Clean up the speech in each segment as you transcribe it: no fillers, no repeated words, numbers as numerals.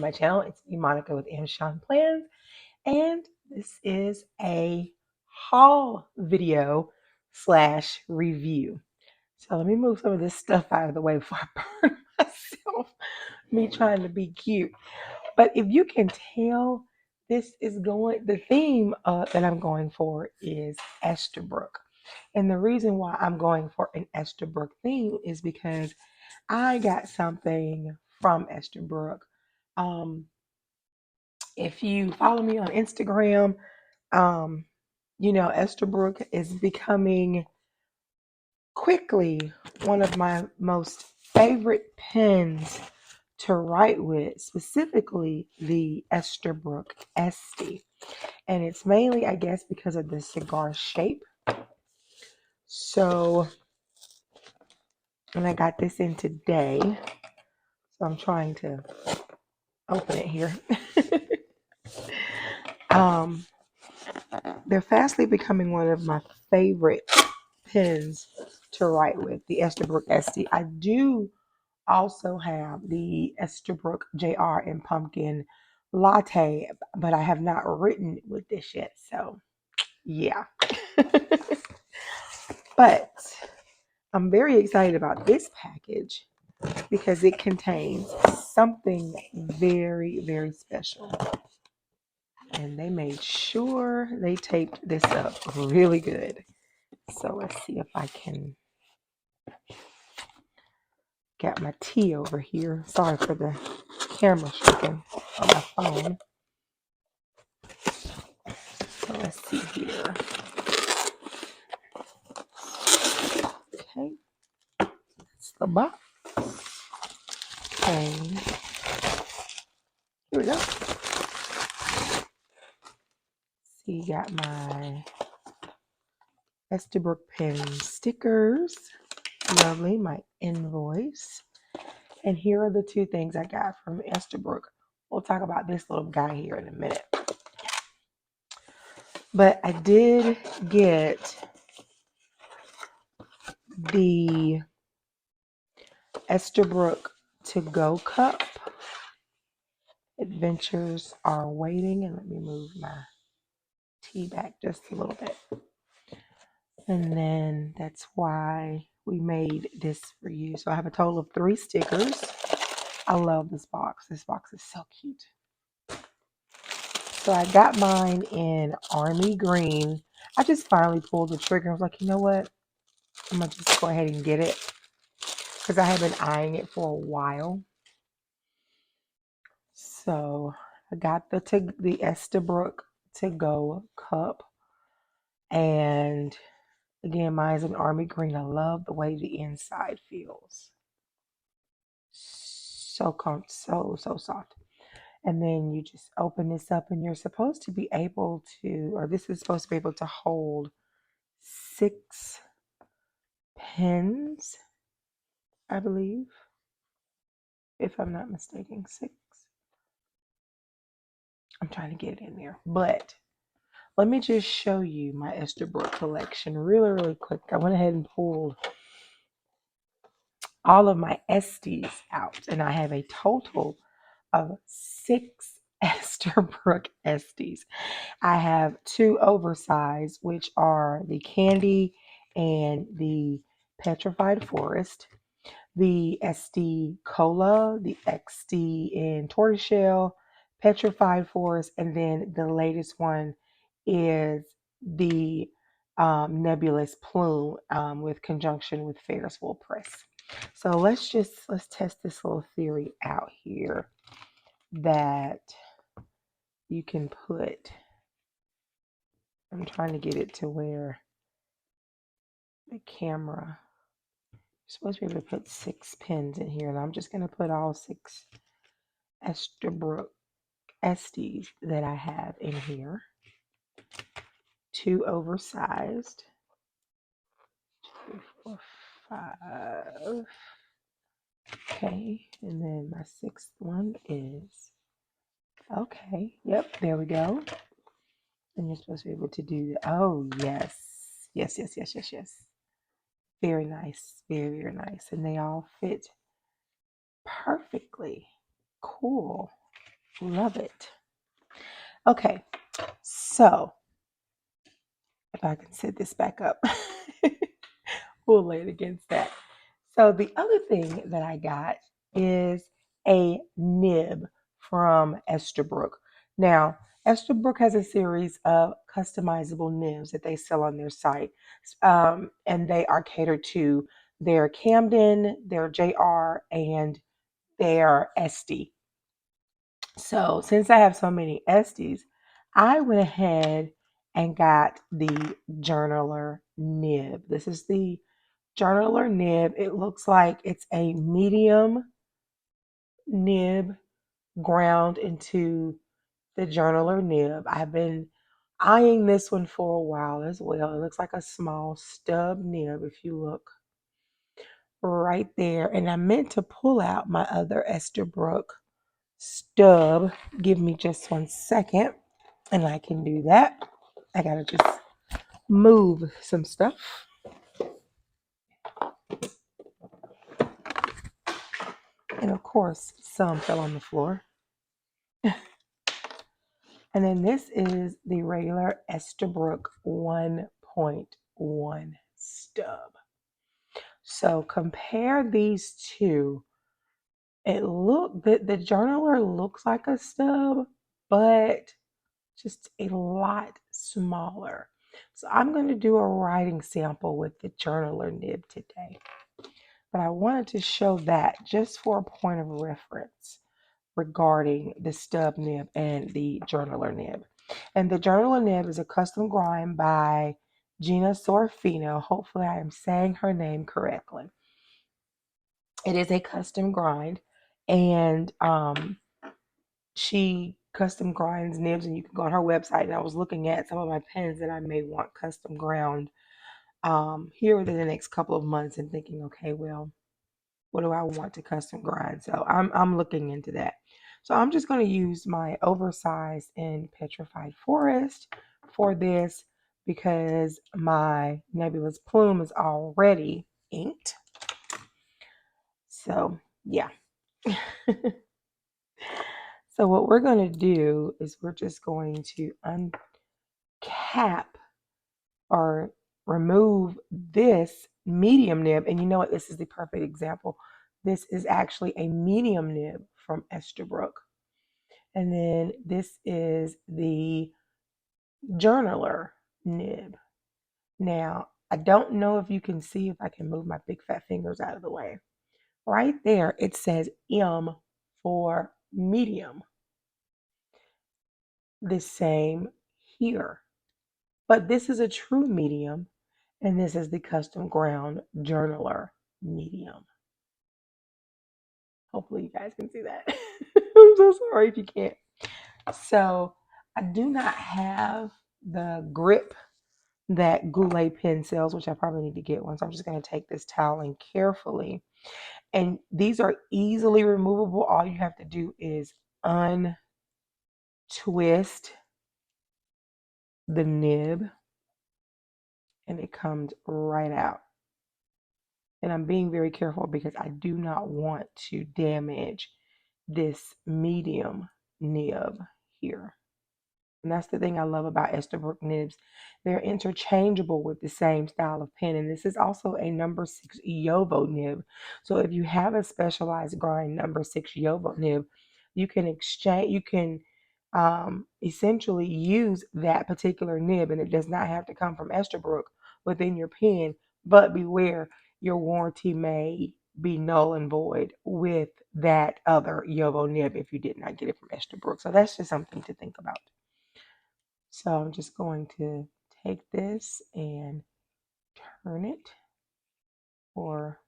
my channel. It's me, Monica with MShaunPlans, and this is a haul video slash review. So let me move some of this stuff out of the way before I burn myself, me trying to be cute. But if you can tell, the theme that I'm going for is Esterbrook. And the reason why I'm going for an Esterbrook theme is because I got something from Esterbrook. Um, if you follow me on Instagram, um, Esterbrook is becoming quickly one of my most favorite pens to write with, specifically the Esterbrook Esty. And it's mainly, I guess, because of the cigar shape. So, and I got this in today. So I'm trying to open it here. um, they're fastly becoming one of my favorite pens to write with, the Esterbrook Esty. I do also have the Esterbrook JR and Pumpkin Latte, but I have not written with this yet. So, yeah. But I'm very excited about this package because it contains something very, very special. And they made sure they taped this up really good. So let's see if I can get my tea over here. Sorry for the camera shaking on my phone. So let's see here. Okay, that's the box. Okay, here we go. See, you got my Esterbrook pen stickers. Lovely, my invoice. And here are the two things I got from Esterbrook. We'll talk about this little guy here in a minute. But I did get the Esterbrook to go cup. Adventures are waiting. And let me move my tea back just a little bit. And then that's why we made this for you. So I have a total of 3 stickers. I love this box. This box is so cute. So I got mine in army green. I just finally pulled the trigger. I was like, you know what? I'm going to just go ahead and get it because I have been eyeing it for a while. So I got the Esterbrook to go cup. And again, mine's an army green. I love the way the inside feels. So soft. And then you just open this up and you're supposed to be able to, or this is supposed to be able to hold 6 pens, I believe, if I'm not mistaken. 6. I'm trying to get it in there. But let me just show you my Esterbrook collection really, really quick. I went ahead and pulled all of my Esties out, and I have a total of 6 Esterbrook Esties. I have 2 oversized, which are the Candy and the Petrified Forest, the SD Cola, the XD in Tortoiseshell, Petrified Forest, and then the latest one is the Nebulous Plume with conjunction with Ferris Wheel Press. So let's test this little theory out here that you can put. I'm trying to get it to where the camera, you're supposed to be able to put 6 pins in here, and I'm just going to put all 6 Esterbrook Esties that I have in here. 2 oversized. 2, 4, 5. Okay, and then my 6th one is, okay, yep, there we go. And you're supposed to be able to do that. Oh, yes. Yes. Very nice. Very, very nice. And they all fit perfectly. Cool. Love it. Okay, so if I can set this back up, we'll lay it against that. So the other thing that I got is a nib from Esterbrook. Now, Esterbrook has a series of customizable nibs that they sell on their site, and they are catered to their Camden, their JR, and their Esty. So since I have so many Esties, I went ahead and got the journaler nib. This is the journaler nib. It looks like it's a medium nib ground into the journaler nib. I've been eyeing this one for a while as well. It looks like a small stub nib if you look right there. And I meant to pull out my other Esterbrook stub. Give me just 1 second and I can do that. I gotta just move some stuff. And of course, some fell on the floor. And then this is the regular Esterbrook 1.1 stub. So compare these two. The journaler looks like a stub, but just a lot smaller. So I'm going to do a writing sample with the journaler nib today. But I wanted to show that just for a point of reference regarding the stub nib and the journaler nib. And the journaler nib is a custom grind by Gina Sorfino. Hopefully I am saying her name correctly. It is a custom grind, and she custom grinds nibs, and you can go on her website. And I was looking at some of my pens that I may want custom ground here within the next couple of months and thinking, okay, well, what do I want to custom grind? So I'm looking into that. So I'm just going to use my oversized and petrified forest for this because my nebulous plume is already inked. So yeah. So what we're going to do is we're just going to uncap or remove this medium nib. And you know what? This is the perfect example. This is actually a medium nib from Esterbrook. And then this is the journaler nib. Now, I don't know if you can see if I can move my big fat fingers out of the way. Right there, it says M for medium. The same here. But this is a true medium, and this is the custom ground journaler medium. Hopefully you guys can see that. I'm so sorry if you can't. So I do not have the grip that Goulet pen sells, which I probably need to get one. So I'm just going to take this towel and carefully. And these are easily removable. All you have to do is untwist the nib and it comes right out. And I'm being very careful because I do not want to damage this medium nib here. And that's the thing I love about Esterbrook nibs. They're interchangeable with the same style of pen. And this is also a number 6 Yovo nib. So if you have a specialized grind number 6 Yovo nib, you can essentially use that particular nib, and it does not have to come from Esterbrook within your pen. But beware, your warranty may be null and void with that other Yovo nib if you did not get it from Esterbrook. So that's just something to think about. So I'm just going to take this and turn it or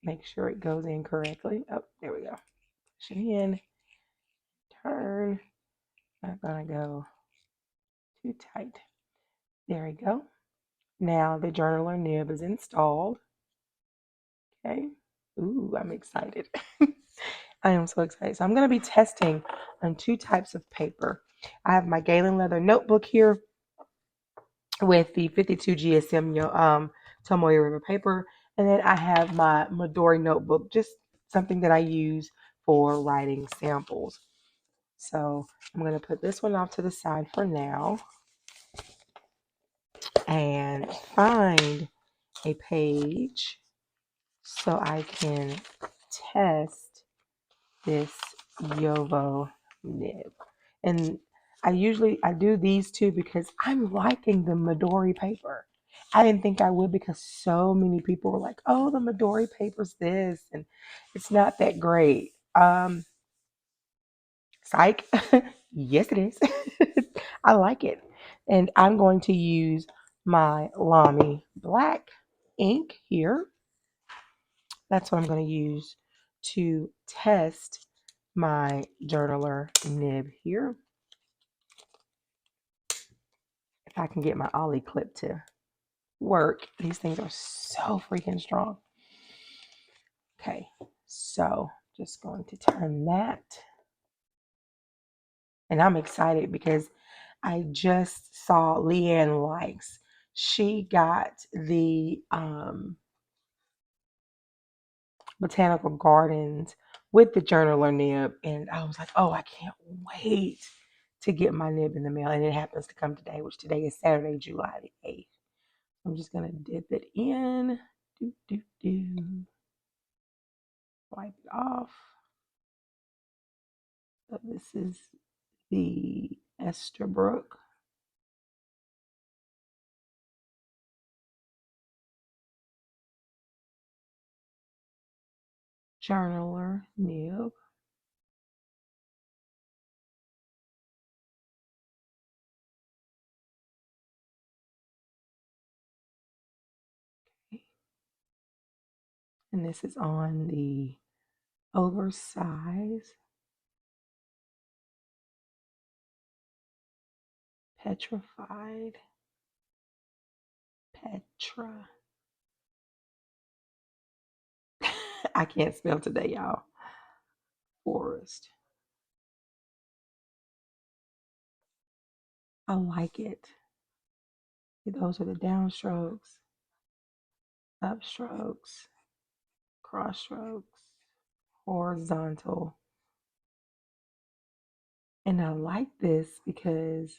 make sure it goes in correctly. Oh, there we go. Push it in, turn. Not gonna go too tight. There we go. Now the journaler nib is installed. Okay. Ooh, I'm excited. I am so excited. So I'm going to be testing on 2 types of paper. I have my Galen leather notebook here with the 52 GSM Tomoe River paper. And then I have my Midori notebook, just something that I use for writing samples. So I'm going to put this one off to the side for now and find a page so I can test this Yovo nib. And I do these two because I'm liking the Midori paper. I didn't think I would because so many people were like, "Oh, the Midori paper's this," and it's not that great. Psych. Yes, it is. I like it, and I'm going to use my Lamy black ink here. That's what I'm going to use to test my journaler nib here. If I can get my Ollie clip to work, these things are so freaking strong. Okay, so just going to turn that. And I'm excited because I just saw Leanne Likes. She got the Botanical Gardens with the journaler nib, and I was like, oh, I can't wait to get my nib in the mail. And it happens to come today, which today is Saturday, July the 8th. I'm just gonna dip it in. Do do do. Wipe it off. So this is the Esterbrook journaler nib. And this is on the oversized petrified Petra. I can't spell today, y'all. Forest. I like it. Those are the downstrokes, upstrokes, cross strokes, horizontal. And I like this because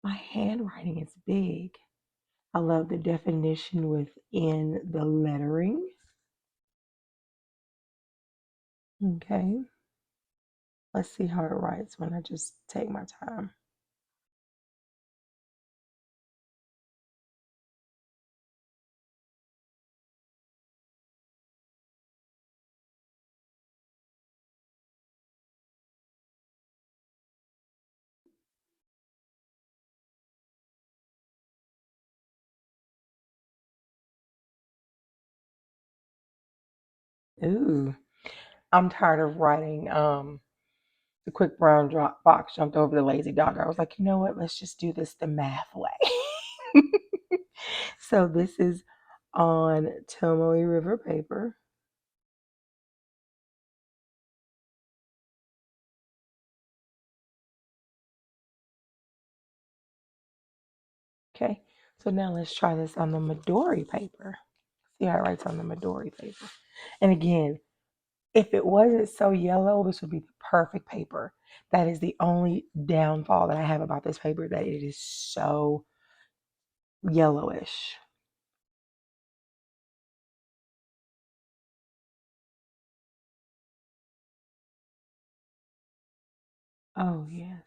my handwriting is big. I love the definition within the lettering. Okay. Let's see how it writes when I just take my time. Ooh, I'm tired of writing. The quick brown drop box jumped over the lazy dog. I was like, you know what? Let's just do this the math way. So this is on Tomoe River paper. Okay, so now let's try this on the Midori paper. See how it writes on the Midori paper. And again, if it wasn't so yellow, this would be the perfect paper. That is the only downfall that I have about this paper, that it is so yellowish. Oh, yes.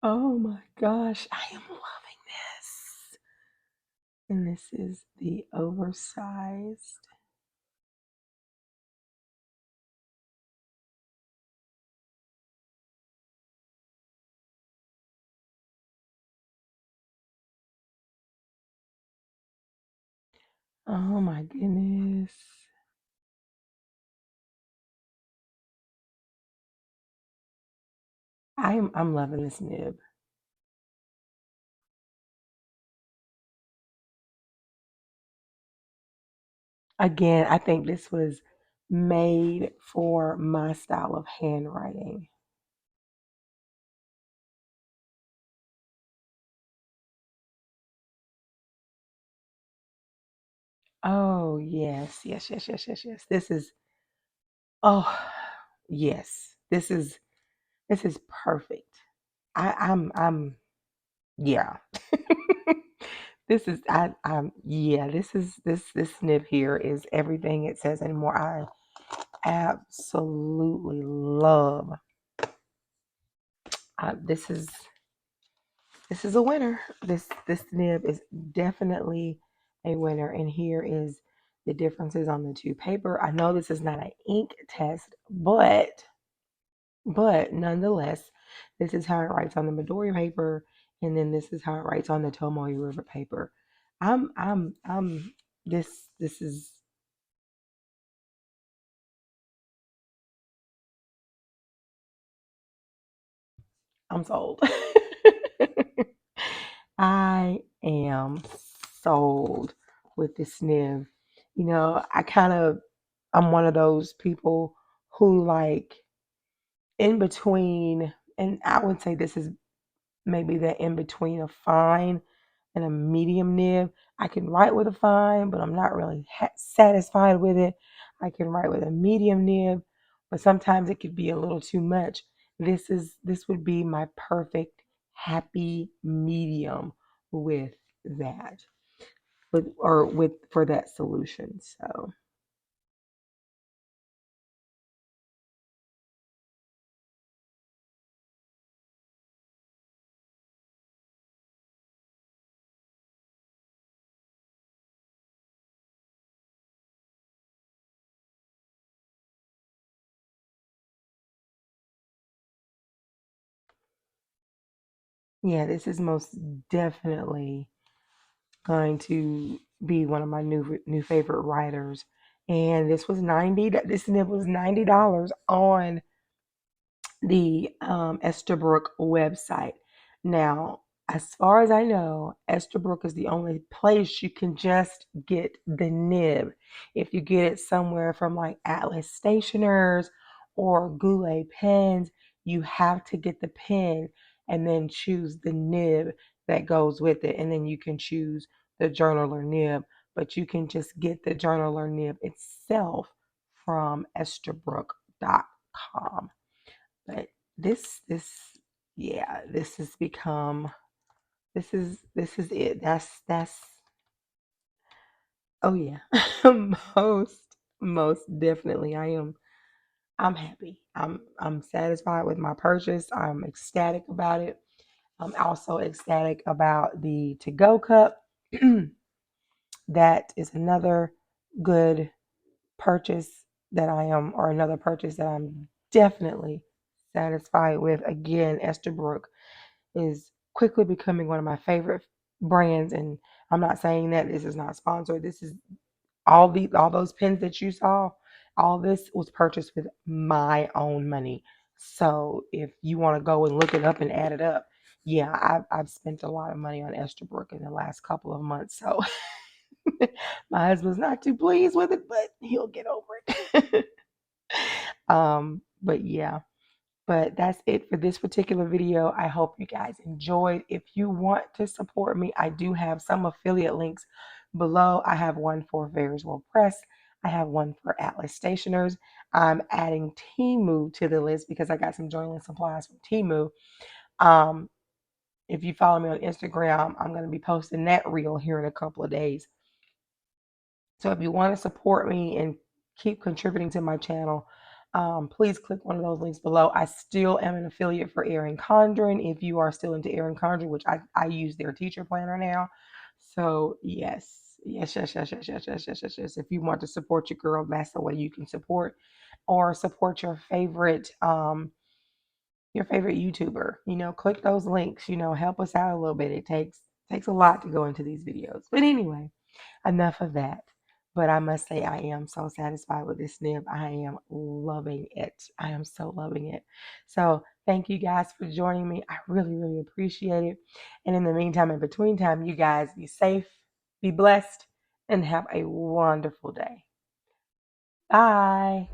Oh my gosh, I am loving this. And this is the oversized. Oh my goodness. I'm loving this nib. Again, I think this was made for my style of handwriting. Oh yes, yes, yes, yes, yes, yes. This is oh yes. This is perfect. I'm yeah. This is I'm yeah, this snip here is everything it says and more. I absolutely love this is a winner. This nib is definitely a winner. And here is the differences on the two paper. I know this is not an ink test, but nonetheless, this is how it writes on the Midori paper, and then this is how it writes on the Tomoe River paper. I'm this is I'm sold. I am sold with this sniv. I'm one of those people who like in between, and I would say this is maybe the in between a fine and a medium nib. I can write with a fine, but I'm not really satisfied with it. I can write with a medium nib, but sometimes it could be a little too much. This would be my perfect happy medium with that, with for that solution. So yeah, this is most definitely going to be one of my new favorite writers. And this nib was $90 on the Esterbrook website. Now, as far as I know, Esterbrook is the only place you can just get the nib. If you get it somewhere from like Atlas Stationers or Goulet Pens, you have to get the pen and then choose the nib that goes with it. And then you can choose the journaler nib, but you can just get the journaler nib itself from Esterbrook.com. But this yeah, this has become this is it. That's oh yeah. Most definitely. I'm happy. I'm satisfied with my purchase. I'm ecstatic about it. I'm also ecstatic about the to go cup. That is another good purchase or another purchase that I'm definitely satisfied with. Again, Esterbrook is quickly becoming one of my favorite brands. And I'm not saying that this is not sponsored. This is all those pens that you saw. All this was purchased with my own money. So if you want to go and look it up and add it up, yeah, I've spent a lot of money on Esterbrook in the last couple of months. So my husband's not too pleased with it, but he'll get over it. But yeah, but that's it for this particular video. I hope you guys enjoyed. If you want to support me, I do have some affiliate links below. I have one for Veriswell Press. I have one for Atlas Stationers. I'm adding Temu to the list because I got some journaling supplies from Temu. Um, if you follow me on Instagram, I'm going to be posting that reel here in a couple of days. So if you want to support me and keep contributing to my channel, please click one of those links below. I still am an affiliate for Erin Condren. If you are still into Erin Condren, which I use their teacher planner now. So yes, yes, yes, yes, yes, yes, yes, yes, yes, yes. If you want to support your girl, that's the way you can support, or support your favorite YouTuber. Click those links. Help us out a little bit. It takes a lot to go into these videos. But anyway, enough of that. But I must say, I am so satisfied with this nib. I am loving it. I am so loving it. So thank you guys for joining me. I really, really appreciate it. And in the meantime, in between time, you guys be safe, be blessed, and have a wonderful day. Bye.